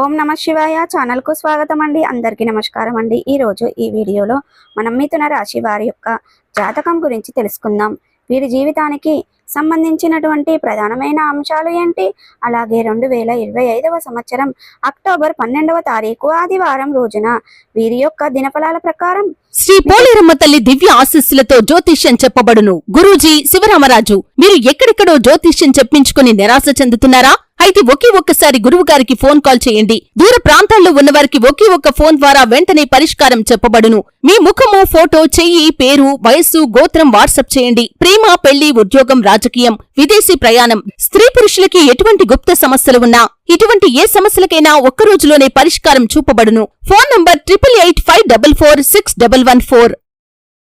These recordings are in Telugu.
ఓం నమ శివాయ ఛానల్కు స్వాగతం అండి. అందరికీ నమస్కారం అండి. ఈరోజు ఈ వీడియోలో మనం మిథున రాశి వారి యొక్క జాతకం గురించి తెలుసుకుందాం. వీరి జీవితానికి సంబంధించినటువంటి ప్రధానమైన అంశాలు ఏంటి, అలాగే 2025వ సంవత్సరం అక్టోబర్ 12వ తారీఖు ఆదివారం రోజున వీరి యొక్క దినఫలాల ప్రకారం శ్రీ పోలేరమ్మ తల్లి దివ్య ఆశీస్సులతో జ్యోతిష్యం చెప్పబడును. గురూజీ శివరామరాజు. మీరు ఎక్కడెక్కడో జ్యోతిష్యం చెప్పించుకుని నిరాశ చెందుతున్నారా? అయితే ఒకే ఒక్కసారి గురువు గారికి ఫోన్ కాల్ చేయండి. దూర ప్రాంతాల్లో ఉన్నవారికి ఒకే ఒక్క ఫోన్ ద్వారా వెంటనే పరిష్కారం చెప్పబడును. మీ ముఖము, ఫోటో, చెయ్యి, పేరు, వయస్సు, గోత్రం వాట్సాప్ చేయండి. ప్రేమ, పెళ్లి, ఉద్యోగం, రాజకీయం, విదేశీ ప్రయాణం, స్త్రీ పురుషులకి ఎటువంటి గుప్త సమస్యలు ఉన్నా, ఇటువంటి ఏ సమస్యలకైనా ఒక్క రోజులోనే పరిష్కారం చూపబడును. Phone number 8885446114.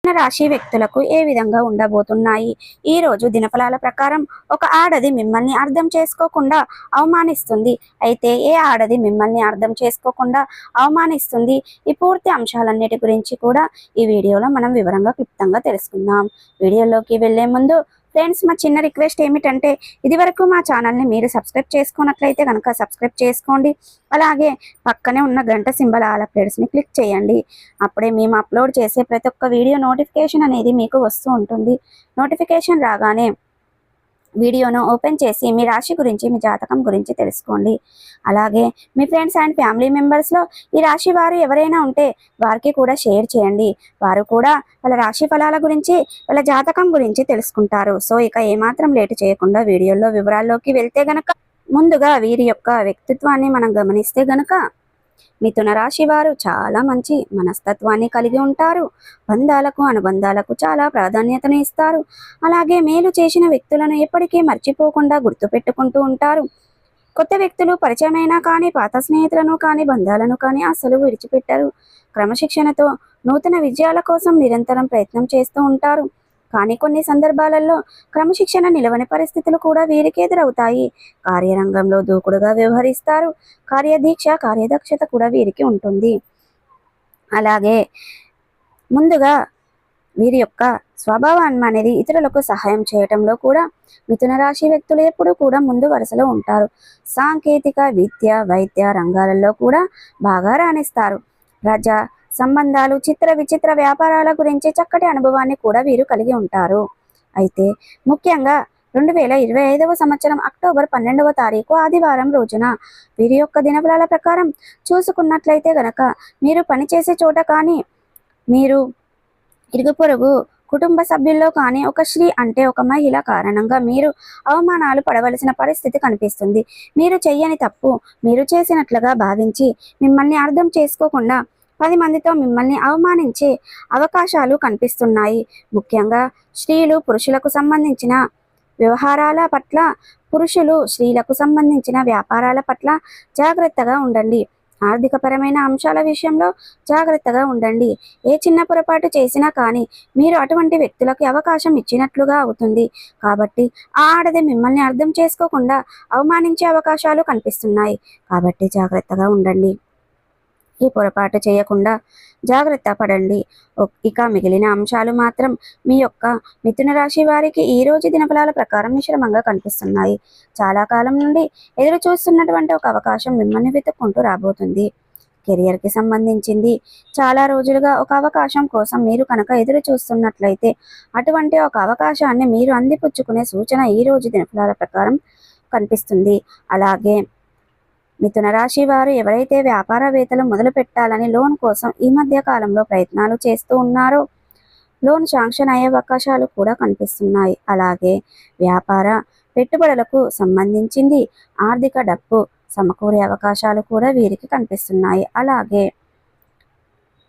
రాశి వ్యక్తులకు ఏ విధంగా ఉండబోతున్నాయి? ఈ రోజు దినఫలాల ప్రకారం ఒక ఆడది మిమ్మల్ని అర్థం చేసుకోకుండా అవమానిస్తుంది. అయితే ఏ ఆడది మిమ్మల్ని అర్థం చేసుకోకుండా అవమానిస్తుంది? ఈ పూర్తి అంశాలన్నిటి గురించి కూడా ఈ వీడియోలో మనం వివరంగా క్లుప్తంగా తెలుసుకుందాం. వీడియోలోకి వెళ్లే ముందు ఫ్రెండ్స్, మా చిన్న రిక్వెస్ట్ ఏమిటంటే, ఇది వరకు మా ఛానల్ని మీరు సబ్స్క్రైబ్ చేసుకున్నట్లయితే కనుక సబ్స్క్రైబ్ చేసుకోండి. అలాగే పక్కనే ఉన్న గంట సింబల్ ఆల్ అప్డేట్స్ని క్లిక్ చేయండి. అప్పుడే మేము అప్లోడ్ చేసే ప్రతి ఒక్క వీడియో నోటిఫికేషన్ అనేది మీకు వస్తూ ఉంటుంది. నోటిఫికేషన్ రాగానే వీడియోను ఓపెన్ చేసి మీ రాశి గురించి, మీ జాతకం గురించి తెలుసుకోండి. అలాగే మీ ఫ్రెండ్స్ అండ్ ఫ్యామిలీ మెంబర్స్లో ఈ రాశి వారు ఎవరైనా ఉంటే వారికి కూడా షేర్ చేయండి. వారు కూడా వాళ్ళ రాశి ఫలాల గురించి, వాళ్ళ జాతకం గురించి తెలుసుకుంటారు. సో ఇక ఏమాత్రం లేటు చేయకుండా వీడియోలో వివరాల్లోకి వెళ్తే గనక, ముందుగా వీరి యొక్క వ్యక్తిత్వాన్ని మనం గమనిస్తే గనక, మిథున రాశి వారు చాలా మంచి మనస్తత్వాన్ని కలిగి ఉంటారు. బంధాలకు, అనుబంధాలకు చాలా ప్రాధాన్యతను ఇస్తారు. అలాగే మేలు చేసిన వ్యక్తులను ఎప్పటికీ మర్చిపోకుండా గుర్తుపెట్టుకుంటూ ఉంటారు. కొత్త వ్యక్తులు పరిచయమైనా కానీ, పాత స్నేహితులను కానీ, బంధాలను కానీ అస్సలు విడిచిపెట్టరు. క్రమశిక్షణతో నూతన విజయాల కోసం నిరంతరం ప్రయత్నం చేస్తూ ఉంటారు. కానీ కొన్ని సందర్భాలలో క్రమశిక్షణ నిలవని పరిస్థితులు కూడా వీరికి ఎదురవుతాయి. కార్యరంగంలో దూకుడుగా వ్యవహరిస్తారు. కార్యదీక్ష, కార్యదక్షత కూడా వీరికి ఉంటుంది. అలాగే ముందుగా వీరి యొక్క స్వభావం అనేది ఇతరులకు సహాయం చేయటంలో కూడా మిథున రాశి వ్యక్తులు ఎప్పుడూ కూడా ముందు వరుసలో ఉంటారు. సాంకేతిక, విద్య, వైద్య రంగాలలో కూడా బాగా రాణిస్తారు. ప్రజా సంబంధాలు, చిత్ర విచిత్ర వ్యాపారాల గురించి చక్కటి అనుభవాన్ని కూడా వీరు కలిగి ఉంటారు. అయితే ముఖ్యంగా 2025వ సంవత్సరం అక్టోబర్ 12వ తారీఖు ఆదివారం రోజున వీరి యొక్క దినఫలాల ప్రకారం చూసుకున్నట్లయితే గనక, మీరు పనిచేసే చోట కానీ, మీరు ఇరుగు పొరుగు కుటుంబ సభ్యుల్లో కానీ ఒక స్త్రీ అంటే ఒక మహిళ కారణంగా మీరు అవమానాలు పడవలసిన పరిస్థితి కనిపిస్తుంది. మీరు చెయ్యని తప్పు మీరు చేసినట్లుగా భావించి మిమ్మల్ని అర్థం చేసుకోకుండా 10 మందితో మిమ్మల్ని అవమానించే అవకాశాలు కనిపిస్తున్నాయి. ముఖ్యంగా స్త్రీలు పురుషులకు సంబంధించిన వ్యవహారాల పట్ల, పురుషులు స్త్రీలకు సంబంధించిన వ్యాపారాల పట్ల జాగ్రత్తగా ఉండండి. ఆర్థికపరమైన అంశాల విషయంలో జాగ్రత్తగా ఉండండి. ఏ చిన్న పొరపాటు చేసినా కానీ మీరు అటువంటి వ్యక్తులకి అవకాశం ఇచ్చినట్లుగా అవుతుంది. కాబట్టి ఆ ఆడది మిమ్మల్ని అర్థం చేసుకోకుండా అవమానించే అవకాశాలు కనిపిస్తున్నాయి. కాబట్టి జాగ్రత్తగా ఉండండి. ఈ పొరపాటు చేయకుండా జాగ్రత్త పడండి. ఇక మిగిలిన అంశాలు మాత్రం మీ యొక్క మిథున రాశి వారికి ఈ రోజు దినఫలాల ప్రకారం మిశ్రమంగా కనిపిస్తున్నాయి. చాలా కాలం నుండి ఎదురు చూస్తున్నటువంటి ఒక అవకాశం మిమ్మల్ని వెతుక్కుంటూ రాబోతుంది. కెరియర్కి సంబంధించింది. చాలా రోజులుగా ఒక అవకాశం కోసం మీరు కనుక ఎదురు చూస్తున్నట్లయితే అటువంటి ఒక అవకాశాన్ని మీరు అందిపుచ్చుకునే సూచన ఈ రోజు దినఫలాల ప్రకారం కనిపిస్తుంది. అలాగే మిథున రాశి వారు ఎవరైతే వ్యాపారవేత్తలు మొదలు పెట్టాలని లోన్ కోసం ఈ మధ్య కాలంలో ప్రయత్నాలు చేస్తూ ఉన్నారో, లోన్ శాంక్షన్ అయ్యే అవకాశాలు కూడా కనిపిస్తున్నాయి. అలాగే వ్యాపార పెట్టుబడులకు సంబంధించింది ఆర్థిక డబ్బు సమకూరే అవకాశాలు కూడా వీరికి కనిపిస్తున్నాయి. అలాగే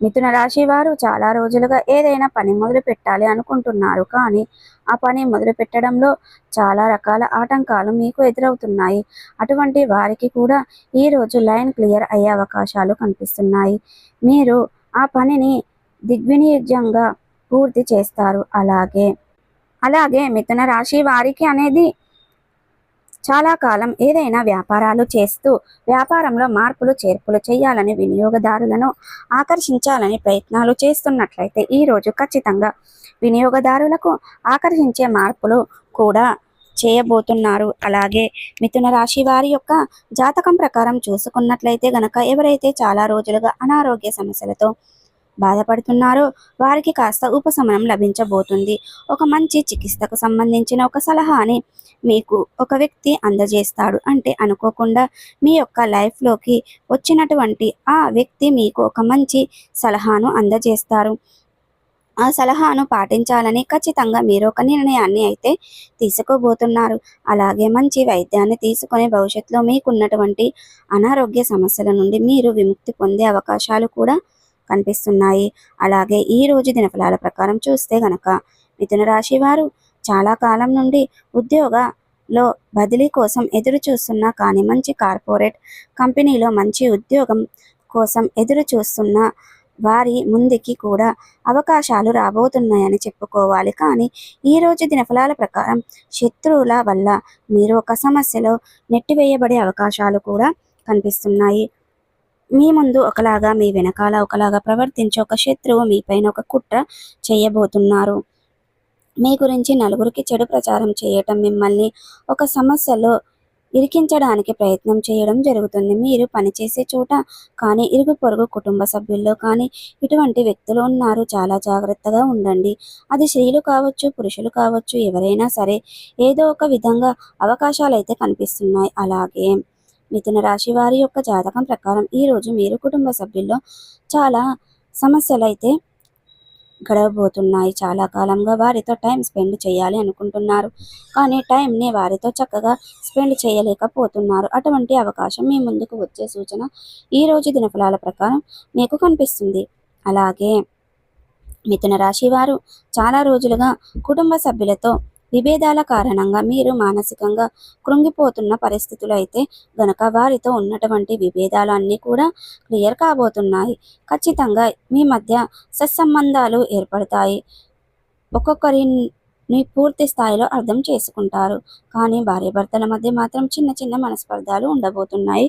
మిథున రాశి వారు చాలా రోజులుగా ఏదైనా పని మొదలు పెట్టాలి అనుకుంటున్నారు. కానీ ఆ పని మొదలు పెట్టడంలో చాలా రకాల ఆటంకాలు మీకు ఎదురవుతున్నాయి. అటువంటి వారికి కూడా ఈరోజు లైన్ క్లియర్ అయ్యే అవకాశాలు కనిపిస్తున్నాయి. మీరు ఆ పనిని దిగ్విజయంగా పూర్తి చేస్తారు. అలాగే మిథున రాశి వారికి అనేది చాలా కాలం ఏదైనా వ్యాపారాలు చేస్తూ వ్యాపారంలో మార్పులు చేర్పులు చేయాలని, వినియోగదారులను ఆకర్షించాలని ప్రయత్నాలు చేస్తున్నట్లయితే ఈరోజు ఖచ్చితంగా వినియోగదారులకు ఆకర్షించే మార్పులు కూడా చేయబోతున్నారు. అలాగే మిథున రాశి వారి యొక్క జాతకం ప్రకారం చూసుకున్నట్లయితే గనక ఎవరైతే చాలా రోజులుగా అనారోగ్య సమస్యలతో బాధపడుతున్నారో వారికి కాస్త ఉపశమనం లభించబోతుంది. ఒక మంచి చికిత్సకు సంబంధించిన ఒక సలహాని మీకు ఒక వ్యక్తి అందజేస్తాడు. అంటే అనుకోకుండా మీ యొక్క లైఫ్లోకి వచ్చినటువంటి ఆ వ్యక్తి మీకు ఒక మంచి సలహాను అందజేస్తారు. ఆ సలహాను పాటించాలని ఖచ్చితంగా మీరు ఒక నిర్ణయాన్ని అయితే తీసుకోబోతున్నారు. అలాగే మంచి వైద్యాన్ని తీసుకొని భవిష్యత్తులో మీకున్నటువంటి అనారోగ్య సమస్యల నుండి మీరు విముక్తి పొందే అవకాశాలు కూడా కనిపిస్తున్నాయి. అలాగే ఈ రోజు దినఫలాల ప్రకారం చూస్తే గనక మిథున రాశి వారు చాలా కాలం నుండి ఉద్యోగంలో బదిలీ కోసం ఎదురు చూస్తున్నా కానీ మంచి కార్పొరేట్ కంపెనీలో మంచి ఉద్యోగం కోసం ఎదురు చూస్తున్న వారి ముందుకి కూడా అవకాశాలు రాబోతున్నాయని చెప్పుకోవాలి. కానీ ఈ రోజు దినఫలాల ప్రకారం శత్రువుల వల్ల మీరు ఒక సమస్యలో నెట్టివేయబడే అవకాశాలు కూడా కనిపిస్తున్నాయి. మీ ముందు ఒకలాగా మీ వెనకాల ఒకలాగా ప్రవర్తించే ఒక శత్రువు మీపైన ఒక కుట్ర చేయబోతున్నారు. మీ గురించి నలుగురికి చెడు ప్రచారం చేయటం, మిమ్మల్ని ఒక సమస్యలో ఇరికించడానికి ప్రయత్నం చేయడం జరుగుతుంది. మీరు పనిచేసే చోట కానీ ఇరుగు పొరుగు కుటుంబ సభ్యుల్లో కానీ ఇటువంటి వ్యక్తులు ఉన్నారు. చాలా జాగ్రత్తగా ఉండండి. అది స్త్రీలు కావచ్చు, పురుషులు కావచ్చు, ఎవరైనా సరే ఏదో ఒక విధంగా అవకాశాలు అయితే కనిపిస్తున్నాయి. అలాగే మిథున రాశి వారి యొక్క జాతకం ప్రకారం ఈరోజు మీరు కుటుంబ సభ్యుల్లో చాలా సమస్యలు అయితే గడవబోతున్నాయి. చాలా కాలంగా వారితో టైం స్పెండ్ చేయాలి అనుకుంటున్నారు, కానీ టైంని వారితో చక్కగా స్పెండ్ చేయలేకపోతున్నారు. అటువంటి అవకాశం మీ ముందుకు వచ్చే సూచన ఈ రోజు దినఫలాల ప్రకారం మీకు కనిపిస్తుంది. అలాగే మిథున రాశి వారు చాలా రోజులుగా కుటుంబ సభ్యులతో విభేదాల కారణంగా మీరు మానసికంగా కృంగిపోతున్న పరిస్థితులు అయితే గనక వారితో ఉన్నటువంటి విభేదాలు అన్నీ కూడా క్లియర్ కాబోతున్నాయి. ఖచ్చితంగా మీ మధ్య సత్సంబంధాలు ఏర్పడతాయి. ఒక్కొక్కరిని పూర్తి స్థాయిలో అర్థం చేసుకుంటారు. కానీ భార్యాభర్తల మధ్య మాత్రం చిన్న చిన్న మనస్పర్ధాలు ఉండబోతున్నాయి.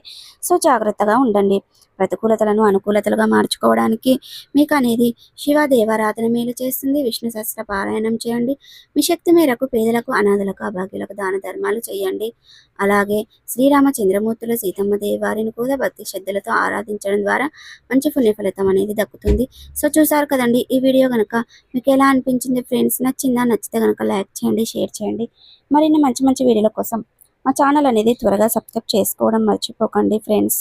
సో జాగ్రత్తగా ఉండండి. ప్రతికూలతలను అనుకూలతలుగా మార్చుకోవడానికి మీకు అనేది శివదేవారాధన మేలు చేస్తుంది. విష్ణు సహస్ర పారాయణం చేయండి. మీ శక్తి మేరకు పేదలకు, అనాథలకు, అభాగ్యులకు దాన ధర్మాలు చేయండి. అలాగే శ్రీరామచంద్రమూర్తుల సీతమ్మ దేవి వారిని కూడా భక్తి శ్రద్ధలతో ఆరాధించడం ద్వారా మంచి పుణ్య ఫలితం అనేది దక్కుతుంది. సో చూసారు కదండి, ఈ వీడియో కనుక మీకు ఎలా అనిపించింది ఫ్రెండ్స్? నచ్చితే కనుక లైక్ చేయండి, షేర్ చేయండి. మరిన్ని మంచి మంచి వీడియోల కోసం మా ఛానల్ అనేది త్వరగా సబ్స్క్రైబ్ చేసుకోవడం మర్చిపోకండి ఫ్రెండ్స్.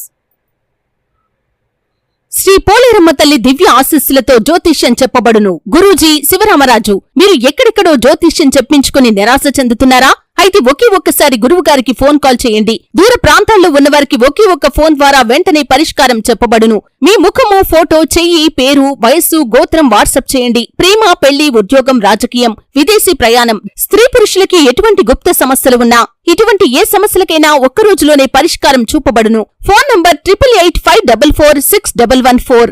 శ్రీ పోలేరమ్మ తల్లి దివ్య ఆశీస్సులతో జ్యోతిష్యం చెప్పబడును. గురూజీ శివరామరాజు. మీరు ఎక్కడెక్కడో జ్యోతిష్యం చెప్పించుకుని నిరాశ చెందుతున్నారా? అయితే ఒక్కసారి గురువు గారికి ఫోన్ కాల్ చేయండి. దూర ప్రాంతాల్లో ఉన్నవారికి ఒకే ఒక్క ఫోన్ ద్వారా వెంటనే పరిష్కారం చెప్పబడును. మీ ముఖము, ఫోటో, చెయ్యి, పేరు, వయస్సు, గోత్రం వాట్సాప్ చేయండి. ప్రేమ, పెళ్లి, ఉద్యోగం, రాజకీయం, విదేశీ ప్రయాణం, స్త్రీ పురుషులకి ఎటువంటి గుప్త సమస్యలు ఉన్నా, ఇటువంటి ఏ సమస్యలకైనా ఒక్క రోజులోనే పరిష్కారం చూపబడును. Phone number 8885446114.